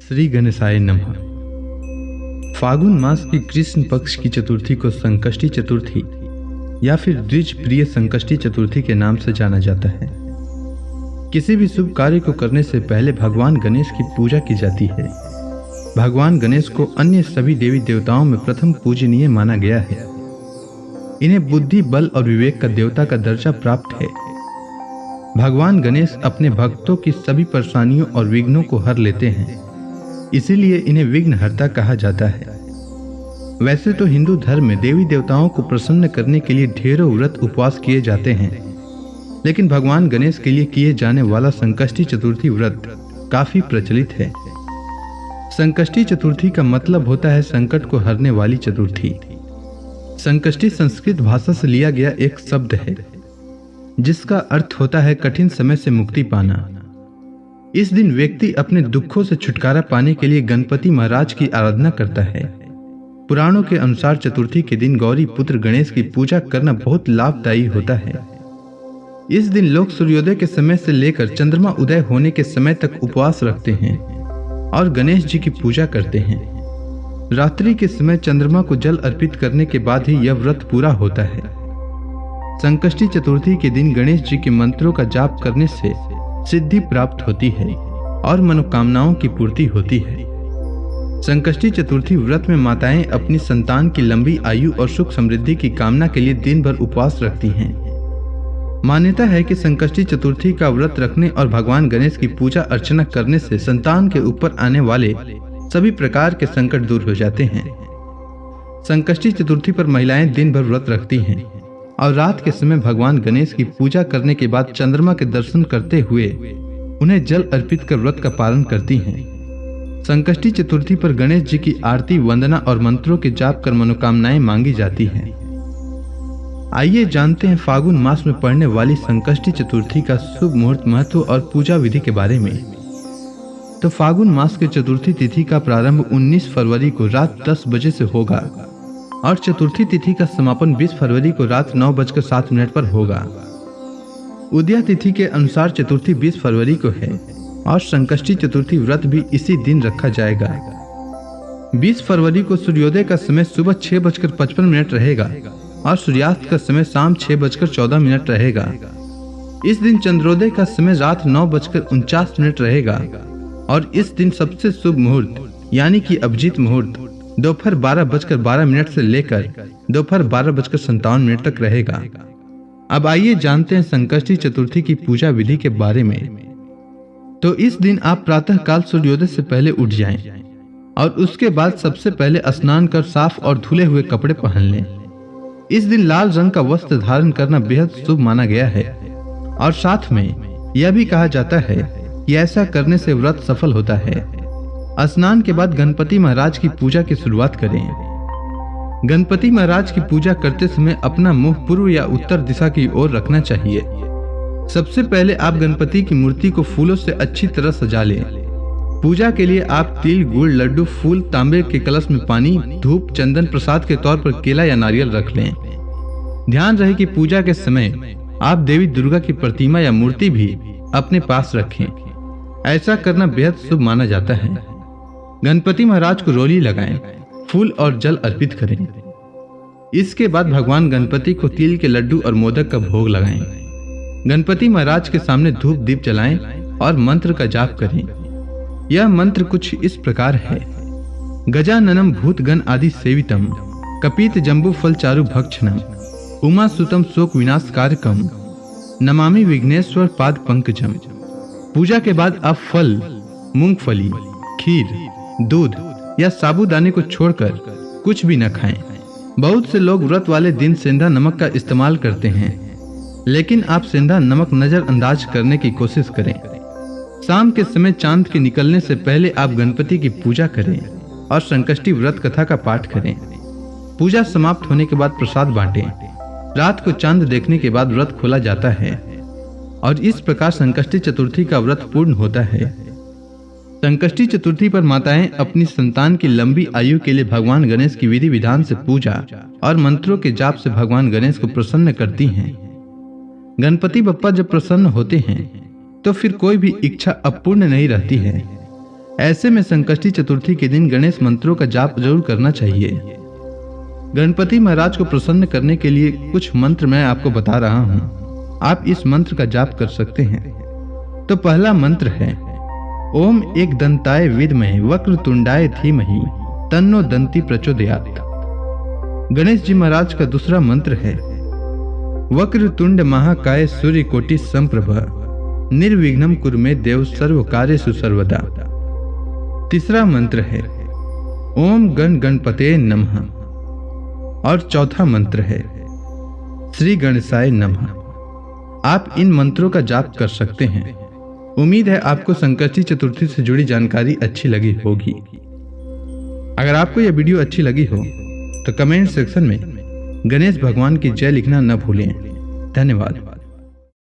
श्री गणेशाय नमः। फागुन मास की कृष्ण पक्ष की चतुर्थी को संकष्टी चतुर्थी या फिर द्विज प्रिय संकष्टी चतुर्थी के नाम से जाना जाता है। किसी भी शुभ कार्य को करने से पहले भगवान गणेश की पूजा की जाती है। भगवान गणेश को अन्य सभी देवी देवताओं में प्रथम पूजनीय माना गया है। इन्हें बुद्धि, बल और विवेक का देवता का दर्जा प्राप्त है। भगवान गणेश अपने भक्तों की सभी परेशानियों और विघ्नों को हर लेते हैं, इसीलिए इन्हें विघ्नहर्ता कहा जाता है। वैसे तो हिंदू धर्म में देवी देवताओं को प्रसन्न करने के लिए ढेरों व्रत उपवास किए जाते हैं, लेकिन भगवान गणेश के लिए किए जाने वाला संकष्टी चतुर्थी व्रत काफी प्रचलित है। संकष्टी चतुर्थी का मतलब होता है संकट को हरने वाली चतुर्थी। संकष्टी संस्कृत भाषा से लिया गया एक शब्द है जिसका अर्थ होता है कठिन समय से मुक्ति पाना। इस दिन व्यक्ति अपने दुखों से छुटकारा पाने के लिए गणपति महाराज की आराधना करता है। पुराणों के अनुसार चतुर्थी के दिन गौरी पुत्र गणेश की पूजा करना बहुत लाभदायी होता है। इस दिन लोग सूर्योदय के समय से लेकर चंद्रमा उदय होने के समय तक उपवास रखते हैं और गणेश जी की पूजा करते हैं। रात्रि के समय चंद्रमा को जल अर्पित करने के बाद ही यह व्रत पूरा होता है। संकष्टी चतुर्थी के दिन गणेश जी के मंत्रों का जाप करने से सिद्धि प्राप्त होती है और मनोकामनाओं की पूर्ति होती है। संकष्टी चतुर्थी व्रत में माताएं अपनी संतान की लंबी आयु और सुख समृद्धि की कामना के लिए दिन भर उपवास रखती हैं। मान्यता है कि संकष्टी चतुर्थी का व्रत रखने और भगवान गणेश की पूजा अर्चना करने से संतान के ऊपर आने वाले सभी प्रकार के संकट दूर हो जाते हैं। संकष्टी चतुर्थी पर महिलाएं दिन भर व्रत रखती हैं और रात के समय भगवान गणेश की पूजा करने के बाद चंद्रमा के दर्शन करते हुए उन्हें जल अर्पित कर व्रत का पालन करती हैं। संकष्टी चतुर्थी पर गणेश जी की आरती, वंदना और मंत्रों के जाप कर मनोकामनाएं मांगी जाती हैं। आइए जानते हैं फागुन मास में पड़ने वाली संकष्टी चतुर्थी का शुभ मुहूर्त, महत्व और पूजा विधि के बारे में। तो फागुन मास के चतुर्थी तिथि का प्रारंभ 19 फरवरी को रात 10 बजे से होगा और चतुर्थी तिथि का समापन 20 फरवरी को रात 9:07 पर होगा। उदया तिथि के अनुसार चतुर्थी 20 फरवरी को है और संकष्टी चतुर्थी व्रत भी इसी दिन रखा जाएगा। 20 फरवरी को सूर्योदय का समय सुबह 6:55 रहेगा और सूर्यास्त का समय शाम 6:14 रहेगा। इस दिन चंद्रोदय का समय रात 9:49 रहेगा और इस दिन सबसे शुभ मुहूर्त यानी कि अभिजीत मुहूर्त दोपहर 12:12 से लेकर दोपहर 12:57 तक रहेगा। अब आइए जानते हैं संकष्टी चतुर्थी की पूजा विधि के बारे में। तो इस दिन आप प्रातः काल सूर्योदय से पहले उठ जाएं और उसके बाद सबसे पहले स्नान कर साफ और धुले हुए कपड़े पहन लें। इस दिन लाल रंग का वस्त्र धारण करना बेहद शुभ माना गया है और साथ में यह भी कहा जाता है कि ऐसा करने से व्रत सफल होता है। स्नान के बाद गणपति महाराज की पूजा की शुरुआत करें। गणपति महाराज की पूजा करते समय अपना मुंह पूर्व या उत्तर दिशा की ओर रखना चाहिए। सबसे पहले आप गणपति की मूर्ति को फूलों से अच्छी तरह सजा लें। पूजा के लिए आप तिल, गुड़, लड्डू, फूल, तांबे के कलश में पानी, धूप, चंदन, प्रसाद के तौर पर केला या नारियल रख लें। ध्यान रहे कि पूजा के समय आप देवी दुर्गा की प्रतिमा या मूर्ति भी अपने पास रखें। ऐसा करना बेहद शुभ माना जाता है। गणपति महाराज को रोली लगाएं, फूल और जल अर्पित करें। इसके बाद भगवान गणपति को तिल के लड्डू और मोदक का भोग लगाएं। गणपति महाराज के सामने धूप दीप जलाएं और मंत्र का जाप करें। यह मंत्र कुछ इस प्रकार है: गजाननम भूतगण आदि सेवितम, कपित जम्बू फल चारु भक्षणम, उमा सुतम शोक विनाशकारकम, नमामि विघ्नेश्वर पाद पंकजम। पूजा के बाद आप फल, मूंगफली, खीर, दूध या साबूदाने को छोड़कर कुछ भी न खाएं। बहुत से लोग व्रत वाले दिन सेंधा नमक का इस्तेमाल करते हैं, लेकिन आप सेंधा नमक नजरअंदाज करने की कोशिश करें। शाम के समय चांद के निकलने से पहले आप गणपति की पूजा करें और संकष्टी व्रत कथा का पाठ करें। पूजा समाप्त होने के बाद प्रसाद बांटें। रात को चांद देखने के बाद व्रत खोला जाता है और इस प्रकार संकष्टी चतुर्थी का व्रत पूर्ण होता है। संकष्टी चतुर्थी पर माताएं अपनी संतान की लंबी आयु के लिए भगवान गणेश की विधि विधान से पूजा और मंत्रों के जाप से भगवान गणेश को प्रसन्न करती हैं। गणपति बप्पा जब प्रसन्न होते हैं तो फिर कोई भी इच्छा अपूर्ण नहीं रहती है। ऐसे में संकष्टी चतुर्थी के दिन गणेश मंत्रों का जाप जरूर करना चाहिए। गणपति महाराज को प्रसन्न करने के लिए कुछ मंत्र मैं आपको बता रहा हूं, आप इस मंत्र का जाप कर सकते हैं। तो पहला मंत्र है ओम एक दंताय विद्महे वक्रतुंडाय धीमहि तन्नो दंती प्रचोदयात्। गणेश जी महाराज का दूसरा मंत्र है वक्रतुंड महाकाय सूर्यकोटि संप्रभ निर्विघ्नं कुरु मे देव सर्व कार्येषु सर्वदा। तीसरा मंत्र है ओम गण गणपते नमः। और चौथा मंत्र है श्री गणेशाय नमः। आप इन मंत्रों का जाप कर सकते हैं। उम्मीद है आपको संकष्टी चतुर्थी से जुड़ी जानकारी अच्छी लगी होगी। अगर आपको यह वीडियो अच्छी लगी हो तो कमेंट सेक्शन में गणेश भगवान की जय लिखना न भूलें। धन्यवाद।